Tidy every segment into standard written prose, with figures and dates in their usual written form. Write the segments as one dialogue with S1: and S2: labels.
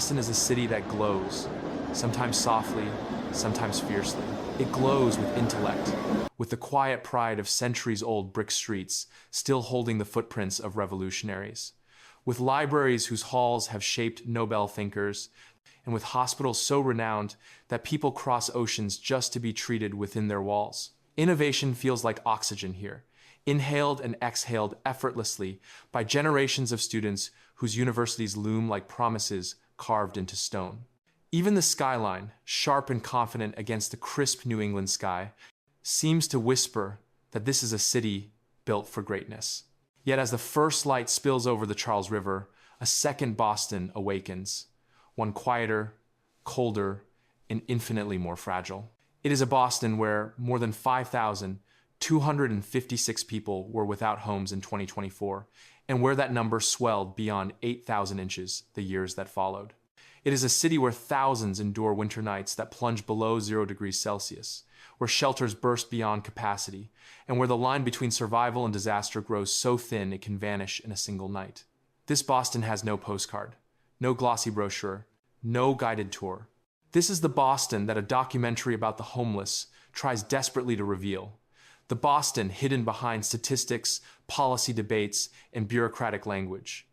S1: Boston is a city that glows, sometimes softly, sometimes fiercely. It glows with intellect, with the quiet pride of centuries-old brick streets still holding the footprints of revolutionaries, with libraries whose halls have shaped Nobel thinkers, and with hospitals so renowned that people cross oceans just to be treated within their walls. Innovation feels like oxygen here, inhaled and exhaled effortlessly by generations of students whose universities loom like promises carved into stone. Even the skyline, sharp and confident against the crisp New England sky, seems to whisper that this is a city built for greatness. Yet as the first light spills over the Charles River, a second Boston awakens, one quieter, colder, and infinitely more fragile. It is a Boston where more than 5,256 people were without homes in 2024, and where that number swelled beyond 8,000 inches the years that followed. It is a city where thousands endure winter nights that plunge below 0 degrees Celsius, where shelters burst beyond capacity, and where the line between survival and disaster grows so thin it can vanish in a single night. This Boston has no postcard, no glossy brochure, no guided tour. This is the Boston that a documentary about the homeless tries desperately to reveal. The Boston hidden behind statistics, policy debates, and bureaucratic language.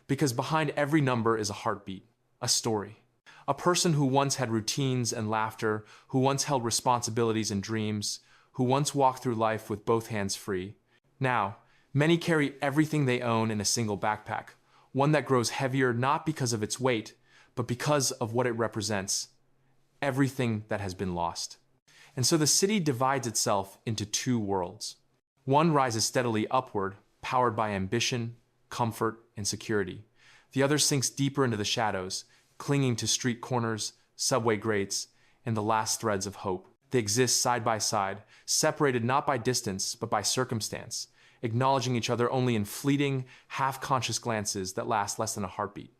S1: Because behind every number is a heartbeat, a story. A person who once had routines and laughter, who once held responsibilities and dreams, who once walked through life with both hands free. Now, many carry everything they own in a single backpack, one that grows heavier not because of its weight, but because of what it represents, everything that has been lost. And so the city divides itself into two worlds. One rises steadily upward, powered by ambition, comfort, and security. The other sinks deeper into the shadows, clinging to street corners, subway grates, and the last threads of hope. They exist side by side, separated not by distance, but by circumstance, acknowledging each other only in fleeting, half-conscious glances that last less than a heartbeat.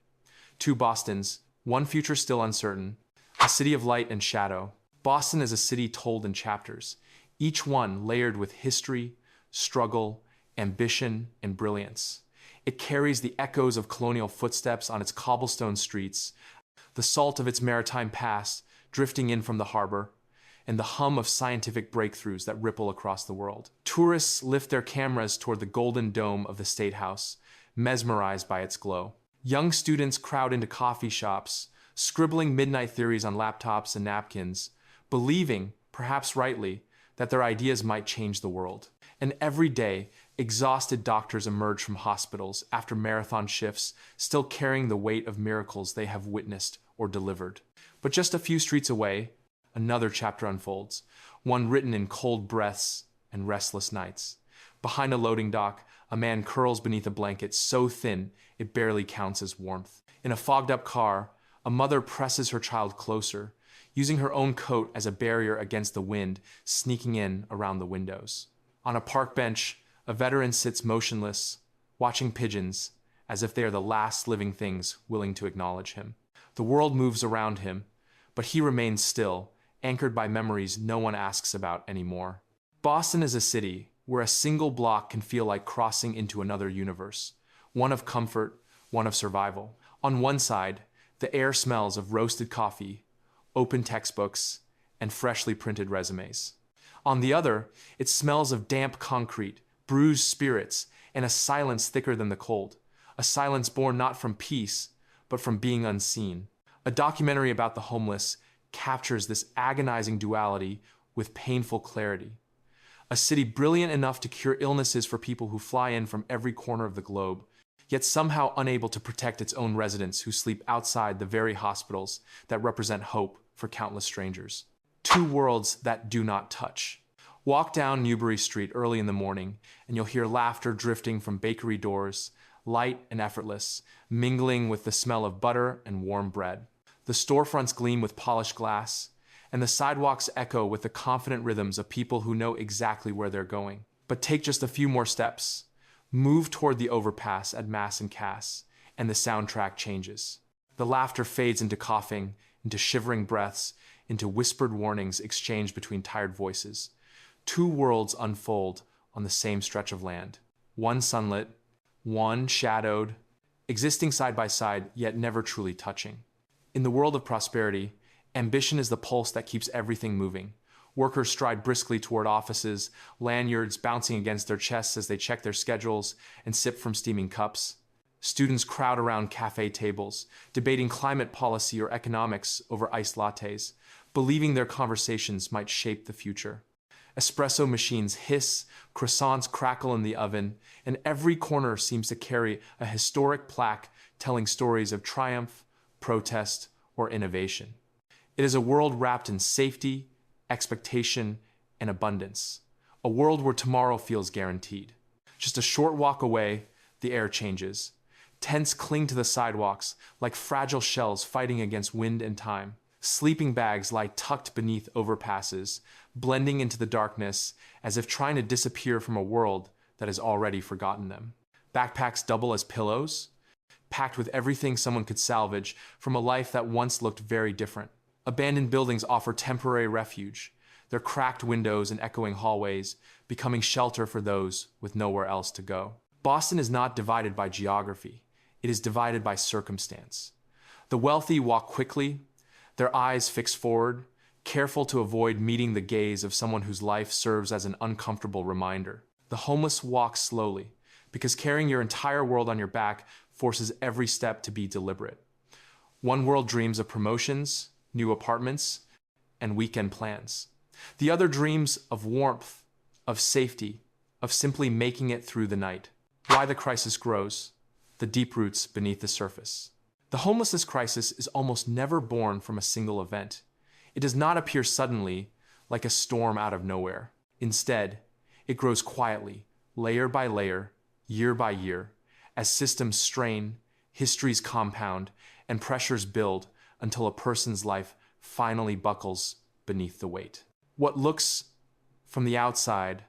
S1: Two Bostons, one future still uncertain, a city of light and shadow. Boston is a city told in chapters, each one layered with history, struggle, ambition, and brilliance. It carries the echoes of colonial footsteps on its cobblestone streets, the salt of its maritime past drifting in from the harbor, and the hum of scientific breakthroughs that ripple across the world. Tourists lift their cameras toward the golden dome of the State House, mesmerized by its glow. Young students crowd into coffee shops, scribbling midnight theories on laptops and napkins, believing, perhaps rightly, that their ideas might change the world. And every day, exhausted doctors emerge from hospitals after marathon shifts, still carrying the weight of miracles they have witnessed or delivered. But just a few streets away, another chapter unfolds, one written in cold breaths and restless nights. Behind a loading dock, a man curls beneath a blanket so thin it barely counts as warmth. In a fogged-up car, a mother presses her child closer, using her own coat as a barrier against the wind sneaking in around the windows. On a park bench, a veteran sits motionless, watching pigeons as if they are the last living things willing to acknowledge him. The world moves around him, but he remains still, anchored by memories no one asks about anymore. Boston is a city where a single block can feel like crossing into another universe, one of comfort, one of survival. On one side, the air smells of roasted coffee, open textbooks, and freshly printed resumes. On the other, it smells of damp concrete, bruised spirits, and a silence thicker than the cold, a silence born not from peace, but from being unseen. A documentary about the homeless captures this agonizing duality with painful clarity. A city brilliant enough to cure illnesses for people who fly in from every corner of the globe, yet somehow unable to protect its own residents who sleep outside the very hospitals that represent hope for countless strangers. Two worlds that do not touch. Walk down Newbury Street early in the morning, and you'll hear laughter drifting from bakery doors, light and effortless, mingling with the smell of butter and warm bread. The storefronts gleam with polished glass, and the sidewalks echo with the confident rhythms of people who know exactly where they're going. But take just a few more steps. Move toward the overpass at Mass and Cass, and the soundtrack changes. The laughter fades into coughing, into shivering breaths, into whispered warnings exchanged between tired voices. Two worlds unfold on the same stretch of land. One sunlit, one shadowed, existing side by side, yet never truly touching. In the world of prosperity, ambition is the pulse that keeps everything moving. Workers stride briskly toward offices, lanyards bouncing against their chests as they check their schedules and sip from steaming cups. Students crowd around cafe tables, debating climate policy or economics over iced lattes, believing their conversations might shape the future. Espresso machines hiss, croissants crackle in the oven, and every corner seems to carry a historic plaque telling stories of triumph, protest, or innovation. It is a world wrapped in safety, expectation, and abundance. A world where tomorrow feels guaranteed. Just a short walk away, the air changes. Tents cling to the sidewalks like fragile shells fighting against wind and time. Sleeping bags lie tucked beneath overpasses, blending into the darkness as if trying to disappear from a world that has already forgotten them. Backpacks double as pillows, packed with everything someone could salvage from a life that once looked very different. Abandoned buildings offer temporary refuge, their cracked windows and echoing hallways becoming shelter for those with nowhere else to go. Boston is not divided by geography. It is divided by circumstance. The wealthy walk quickly, their eyes fixed forward, careful to avoid meeting the gaze of someone whose life serves as an uncomfortable reminder. The homeless walk slowly, because carrying your entire world on your back forces every step to be deliberate. One world dreams of promotions, new apartments, and weekend plans. The other dreams of warmth, of safety, of simply making it through the night. Why the crisis grows, the deep roots beneath the surface. The homelessness crisis is almost never born from a single event. It does not appear suddenly, like a storm out of nowhere. Instead, it grows quietly, layer by layer, year by year, as systems strain, histories compound, and pressures build until a person's life finally buckles beneath the weight. What looks from the outside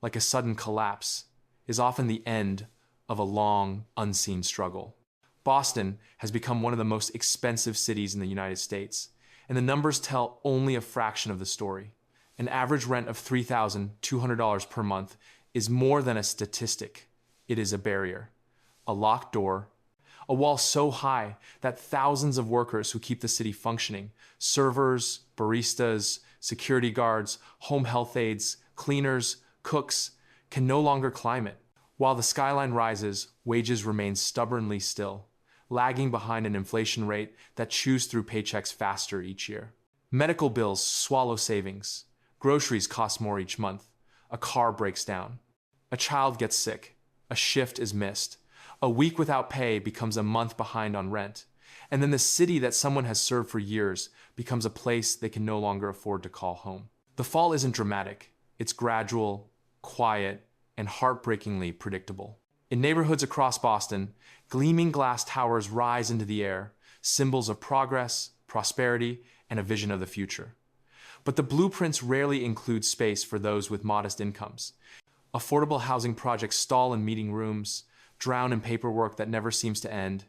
S1: like a sudden collapse is often the end of a long, unseen struggle. Boston has become one of the most expensive cities in the United States, and the numbers tell only a fraction of the story. An average rent of $3,200 per month is more than a statistic. It is a barrier, a locked door, a wall so high that thousands of workers who keep the city functioning, servers, baristas, security guards, home health aides, cleaners, cooks, can no longer climb it. While the skyline rises, wages remain stubbornly still, lagging behind an inflation rate that chews through paychecks faster each year. Medical bills swallow savings. Groceries cost more each month. A car breaks down. A child gets sick. A shift is missed. A week without pay becomes a month behind on rent. And then the city that someone has served for years becomes a place they can no longer afford to call home. The fall isn't dramatic. It's gradual, quiet, and heartbreakingly predictable. In neighborhoods across Boston, gleaming glass towers rise into the air, symbols of progress, prosperity, and a vision of the future. But the blueprints rarely include space for those with modest incomes. Affordable housing projects stall in meeting rooms, drown in paperwork that never seems to end,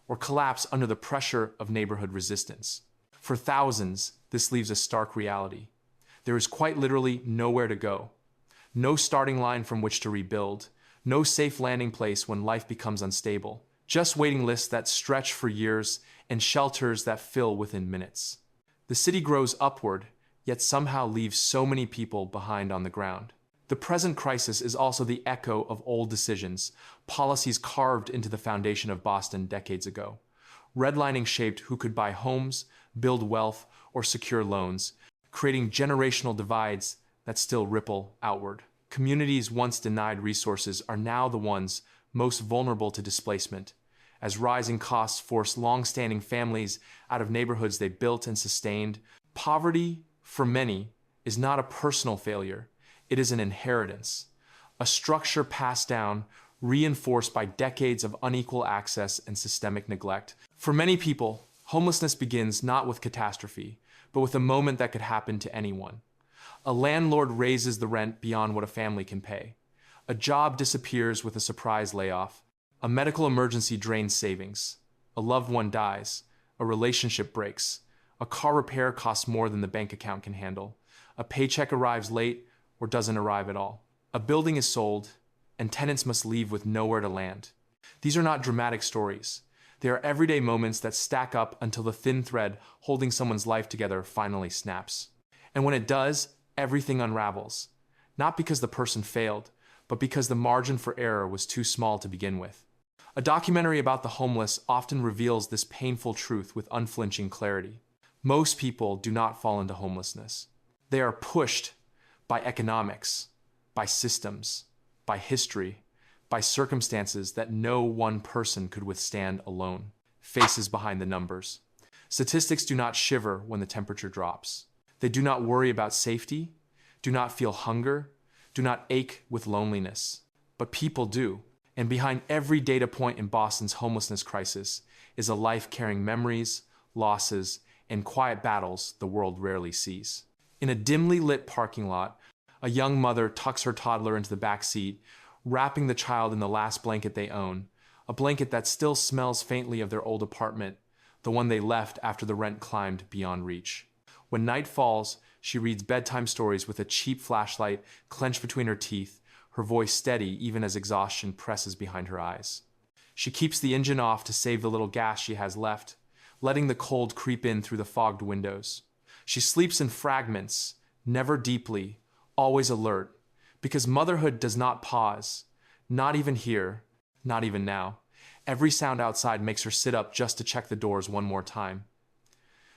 S1: or collapse under the pressure of neighborhood resistance. For thousands, this leaves a stark reality. There is quite literally nowhere to go. No starting line from which to rebuild. No safe landing place when life becomes unstable. Just waiting lists that stretch for years and shelters that fill within minutes. The city grows upward, yet somehow leaves so many people behind on the ground. The present crisis is also the echo of old decisions, policies carved into the foundation of Boston decades ago. Redlining shaped who could buy homes, build wealth, or secure loans, creating generational divides that still ripple outward. Communities once denied resources are now the ones most vulnerable to displacement, as rising costs force long-standing families out of neighborhoods they built and sustained. Poverty, for many, is not a personal failure. It is an inheritance, a structure passed down, reinforced by decades of unequal access and systemic neglect. For many people, homelessness begins not with catastrophe, but with a moment that could happen to anyone. A landlord raises the rent beyond what a family can pay. A job disappears with a surprise layoff. A medical emergency drains savings. A loved one dies. A relationship breaks. A car repair costs more than the bank account can handle. A paycheck arrives late or doesn't arrive at all. A building is sold, and tenants must leave with nowhere to land. These are not dramatic stories. They are everyday moments that stack up until the thin thread holding someone's life together finally snaps. And when it does, everything unravels. Not because the person failed, but because the margin for error was too small to begin with. A documentary about the homeless often reveals this painful truth with unflinching clarity. Most people do not fall into homelessness. They are pushed by economics, by systems, by history, by circumstances that no one person could withstand alone. Faces behind the numbers. Statistics do not shiver when the temperature drops. They do not worry about safety, do not feel hunger, do not ache with loneliness. But people do. And behind every data point in Boston's homelessness crisis is a life carrying memories, losses, and quiet battles the world rarely sees. In a dimly lit parking lot, a young mother tucks her toddler into the back seat, wrapping the child in the last blanket they own, a blanket that still smells faintly of their old apartment, the one they left after the rent climbed beyond reach. When night falls, she reads bedtime stories with a cheap flashlight clenched between her teeth, her voice steady even as exhaustion presses behind her eyes. She keeps the engine off to save the little gas she has left, letting the cold creep in through the fogged windows. She sleeps in fragments, never deeply, always alert, because motherhood does not pause, not even here, not even now. Every sound outside makes her sit up just to check the doors one more time.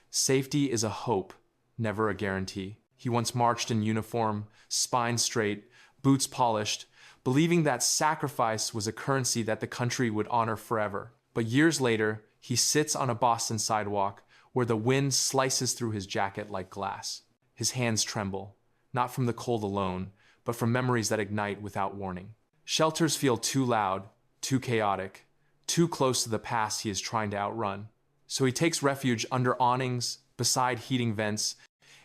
S1: Safety is a hope, never a guarantee. He once marched in uniform, spine straight, boots polished, believing that sacrifice was a currency that the country would honor forever. But years later, he sits on a Boston sidewalk where the wind slices through his jacket like glass. His hands tremble, not from the cold alone, but from memories that ignite without warning. Shelters feel too loud, too chaotic, too close to the past he is trying to outrun. So he takes refuge under awnings, beside heating vents,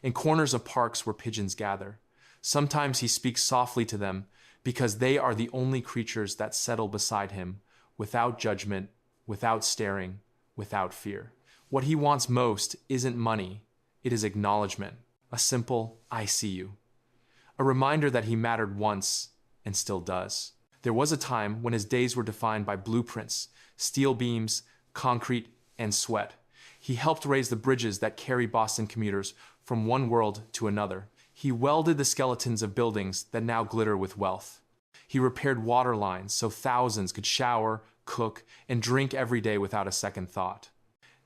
S1: in corners of parks where pigeons gather. Sometimes he speaks softly to them because they are the only creatures that settle beside him, without judgment, without staring, without fear. What he wants most isn't money, it is acknowledgement, a simple "I see you." A reminder that he mattered once and still does. There was a time when his days were defined by blueprints, steel beams, concrete, and sweat. He helped raise the bridges that carry Boston commuters from one world to another. He welded the skeletons of buildings that now glitter with wealth. He repaired water lines so thousands could shower, cook, and drink every day without a second thought.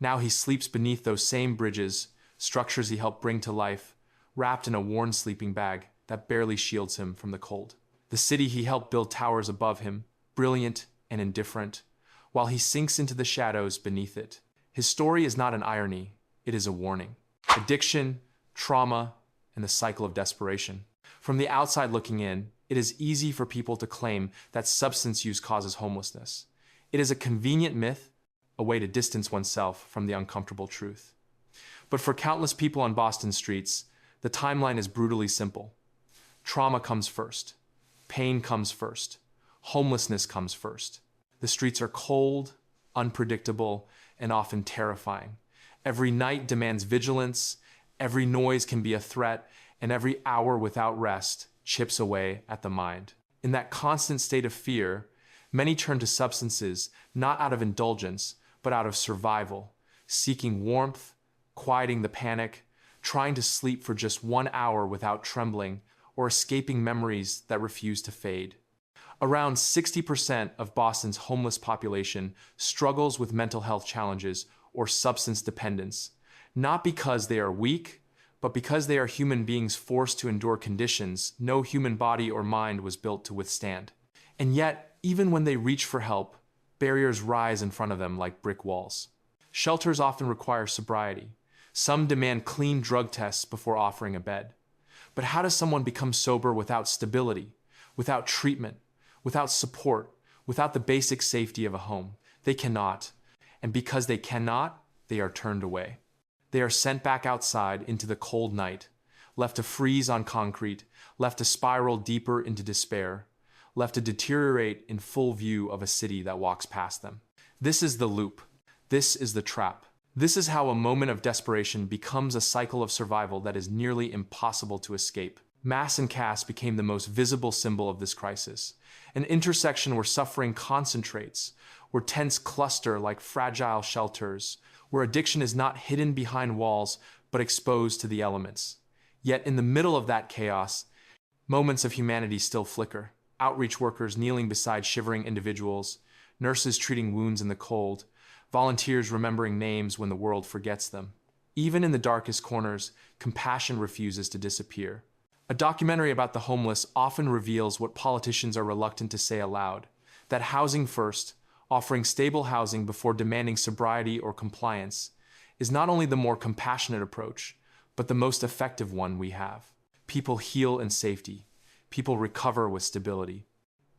S1: Now he sleeps beneath those same bridges, structures he helped bring to life, wrapped in a worn sleeping bag that barely shields him from the cold. The city he helped build towers above him, brilliant and indifferent, while he sinks into the shadows beneath it. His story is not an irony, it is a warning. Addiction, trauma, and the cycle of desperation. From the outside looking in, it is easy for people to claim that substance use causes homelessness. It is a convenient myth, a way to distance oneself from the uncomfortable truth. But for countless people on Boston streets, the timeline is brutally simple. Trauma comes first. Pain comes first. Homelessness comes first. The streets are cold, unpredictable, and often terrifying. Every night demands vigilance, every noise can be a threat, and every hour without rest chips away at the mind. In that constant state of fear, many turn to substances not out of indulgence, but out of survival, seeking warmth, quieting the panic, trying to sleep for just 1 hour without trembling, or escaping memories that refuse to fade. Around 60% of Boston's homeless population struggles with mental health challenges or substance dependence, not because they are weak, but because they are human beings forced to endure conditions no human body or mind was built to withstand. And yet, even when they reach for help, barriers rise in front of them like brick walls. Shelters often require sobriety. Some demand clean drug tests before offering a bed. But how does someone become sober without stability, without treatment, without support, without the basic safety of a home? They cannot. And because they cannot, they are turned away. They are sent back outside into the cold night, left to freeze on concrete, left to spiral deeper into despair, left to deteriorate in full view of a city that walks past them. This is the loop. This is the trap. This is how a moment of desperation becomes a cycle of survival that is nearly impossible to escape. Mass and caste became the most visible symbol of this crisis, an intersection where suffering concentrates, where tents cluster like fragile shelters, where addiction is not hidden behind walls, but exposed to the elements. Yet in the middle of that chaos, moments of humanity still flicker. Outreach workers kneeling beside shivering individuals, nurses treating wounds in the cold, volunteers remembering names when the world forgets them. Even in the darkest corners, compassion refuses to disappear. A documentary about the homeless often reveals what politicians are reluctant to say aloud, that housing first, offering stable housing before demanding sobriety or compliance, is not only the more compassionate approach, but the most effective one we have. People heal in safety. People recover with stability.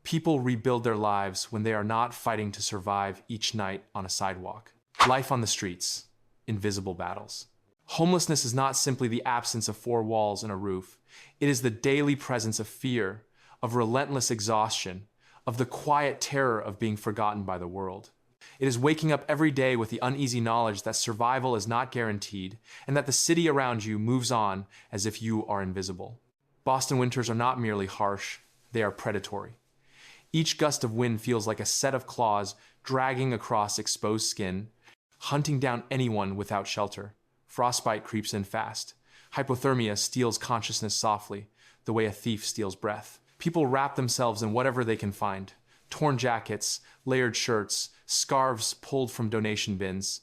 S1: People rebuild their lives when they are not fighting to survive each night on a sidewalk. Life on the streets. Invisible battles. Homelessness is not simply the absence of four walls and a roof. It is the daily presence of fear, of relentless exhaustion, of the quiet terror of being forgotten by the world. It is waking up every day with the uneasy knowledge that survival is not guaranteed and that the city around you moves on as if you are invisible. Boston winters are not merely harsh, they are predatory. Each gust of wind feels like a set of claws dragging across exposed skin, hunting down anyone without shelter. Frostbite creeps in fast. Hypothermia steals consciousness softly, the way a thief steals breath. People wrap themselves in whatever they can find. Torn jackets, layered shirts, scarves pulled from donation bins.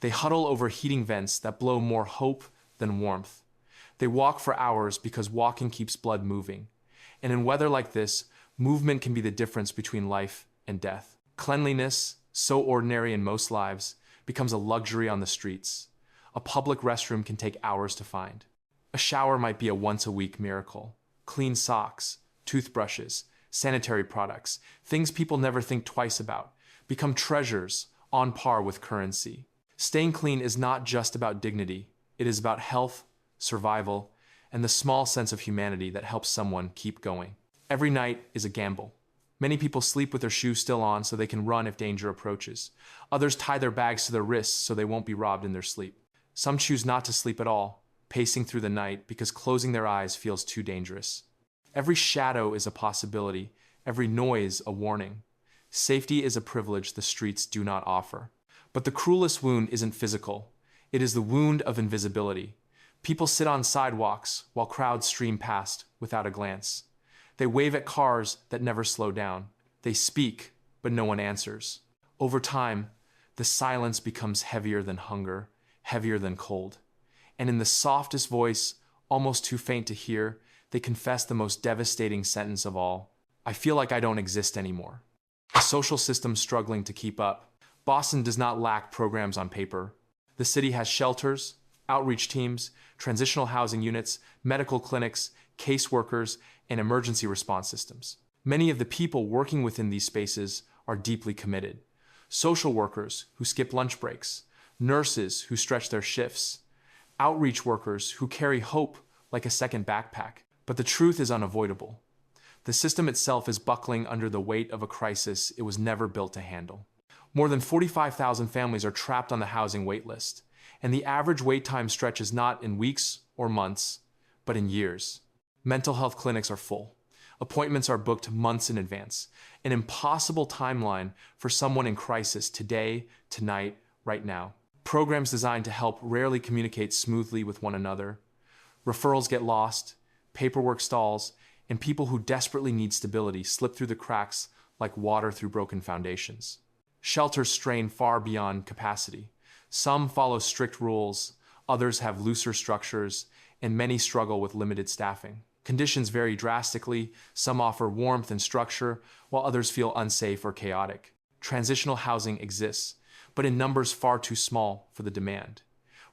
S1: They huddle over heating vents that blow more hope than warmth. They walk for hours because walking keeps blood moving. And in weather like this, movement can be the difference between life and death. Cleanliness, so ordinary in most lives, becomes a luxury on the streets. A public restroom can take hours to find. A shower might be a once-a-week miracle. Clean socks, toothbrushes, sanitary products, things people never think twice about, become treasures on par with currency. Staying clean is not just about dignity. It is about health, survival, and the small sense of humanity that helps someone keep going. Every night is a gamble. Many people sleep with their shoes still on so they can run if danger approaches. Others tie their bags to their wrists so they won't be robbed in their sleep. Some choose not to sleep at all, pacing through the night because closing their eyes feels too dangerous. Every shadow is a possibility, every noise a warning. Safety is a privilege the streets do not offer. But the cruelest wound isn't physical. It is the wound of invisibility. People sit on sidewalks while crowds stream past without a glance. They wave at cars that never slow down. They speak, but no one answers. Over time, the silence becomes heavier than hunger, heavier than cold. And in the softest voice, almost too faint to hear, they confess the most devastating sentence of all. I feel like I don't exist anymore. A social system struggling to keep up. Boston does not lack programs on paper. The city has shelters, outreach teams, transitional housing units, medical clinics, caseworkers, and emergency response systems. Many of the people working within these spaces are deeply committed. Social workers who skip lunch breaks, nurses who stretch their shifts, outreach workers who carry hope like a second backpack. But the truth is unavoidable. The system itself is buckling under the weight of a crisis it was never built to handle. More than 45,000 families are trapped on the housing wait list, and the average wait time stretches not in weeks or months, but in years. Mental health clinics are full. Appointments are booked months in advance, an impossible timeline for someone in crisis today, tonight, right now. Programs designed to help rarely communicate smoothly with one another. Referrals get lost, paperwork stalls, and people who desperately need stability slip through the cracks like water through broken foundations. Shelters strain far beyond capacity. Some follow strict rules, others have looser structures, and many struggle with limited staffing. Conditions vary drastically. Some offer warmth and structure, while others feel unsafe or chaotic. Transitional housing exists, but in numbers far too small for the demand.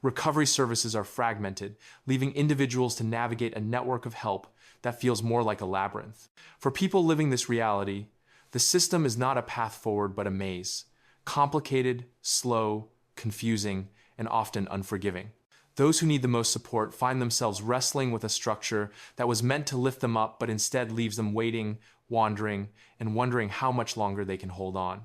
S1: Recovery services are fragmented, leaving individuals to navigate a network of help that feels more like a labyrinth. For people living this reality, the system is not a path forward but a maze. Complicated, slow, confusing, and often unforgiving. Those who need the most support find themselves wrestling with a structure that was meant to lift them up but instead leaves them waiting, wandering, and wondering how much longer they can hold on.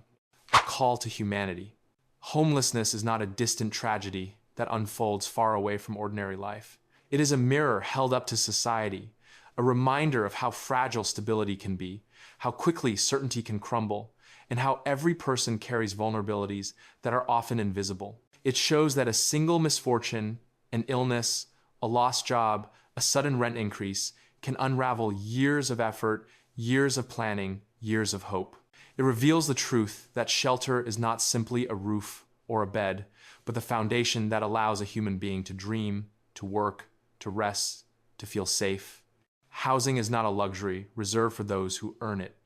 S1: A call to humanity. Homelessness is not a distant tragedy that unfolds far away from ordinary life. It is a mirror held up to society, a reminder of how fragile stability can be, how quickly certainty can crumble, and how every person carries vulnerabilities that are often invisible. It shows that a single misfortune, an illness, a lost job, a sudden rent increase can unravel years of effort, years of planning, years of hope. It reveals the truth that shelter is not simply a roof or a bed, but the foundation that allows a human being to dream, to work, to rest, to feel safe. Housing is not a luxury reserved for those who earn it.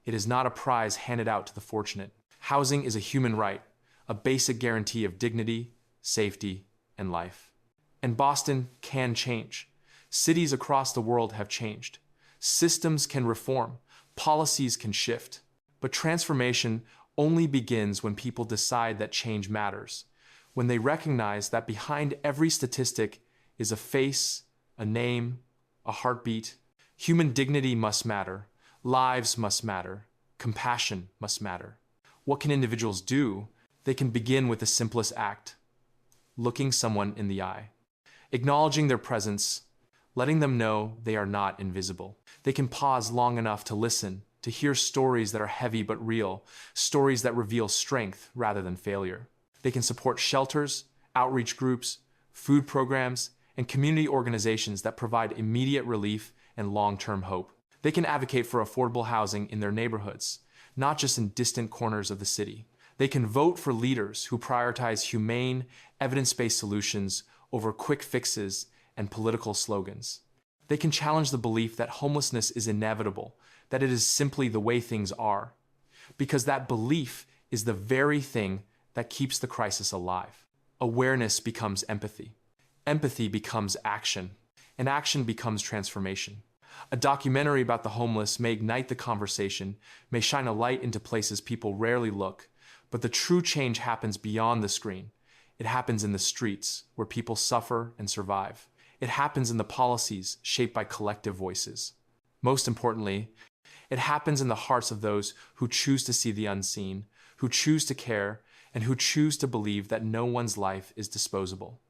S1: It is not a prize handed out to the fortunate. Housing is a human right, a basic guarantee of dignity, safety, and life. And Boston can change. Cities across the world have changed. Systems can reform. Policies can shift. But transformation only begins when people decide that change matters, when they recognize that behind every statistic is a face, a name, a heartbeat. Human dignity must matter. Lives must matter. Compassion must matter. What can individuals do? They can begin with the simplest act: looking someone in the eye, acknowledging their presence, letting them know they are not invisible. They can pause long enough to listen, to hear stories that are heavy but real, stories that reveal strength rather than failure. They can support shelters, outreach groups, food programs, and community organizations that provide immediate relief and long-term hope. They can advocate for affordable housing in their neighborhoods, not just in distant corners of the city. They can vote for leaders who prioritize humane, evidence-based solutions over quick fixes and political slogans. They can challenge the belief that homelessness is inevitable, that it is simply the way things are, because that belief is the very thing that keeps the crisis alive. Awareness becomes empathy. Empathy becomes action, and action becomes transformation. A documentary about the homeless may ignite the conversation, may shine a light into places people rarely look, but the true change happens beyond the screen. It happens in the streets, where people suffer and survive. It happens in the policies shaped by collective voices. Most importantly, it happens in the hearts of those who choose to see the unseen, who choose to care, and who choose to believe that no one's life is disposable.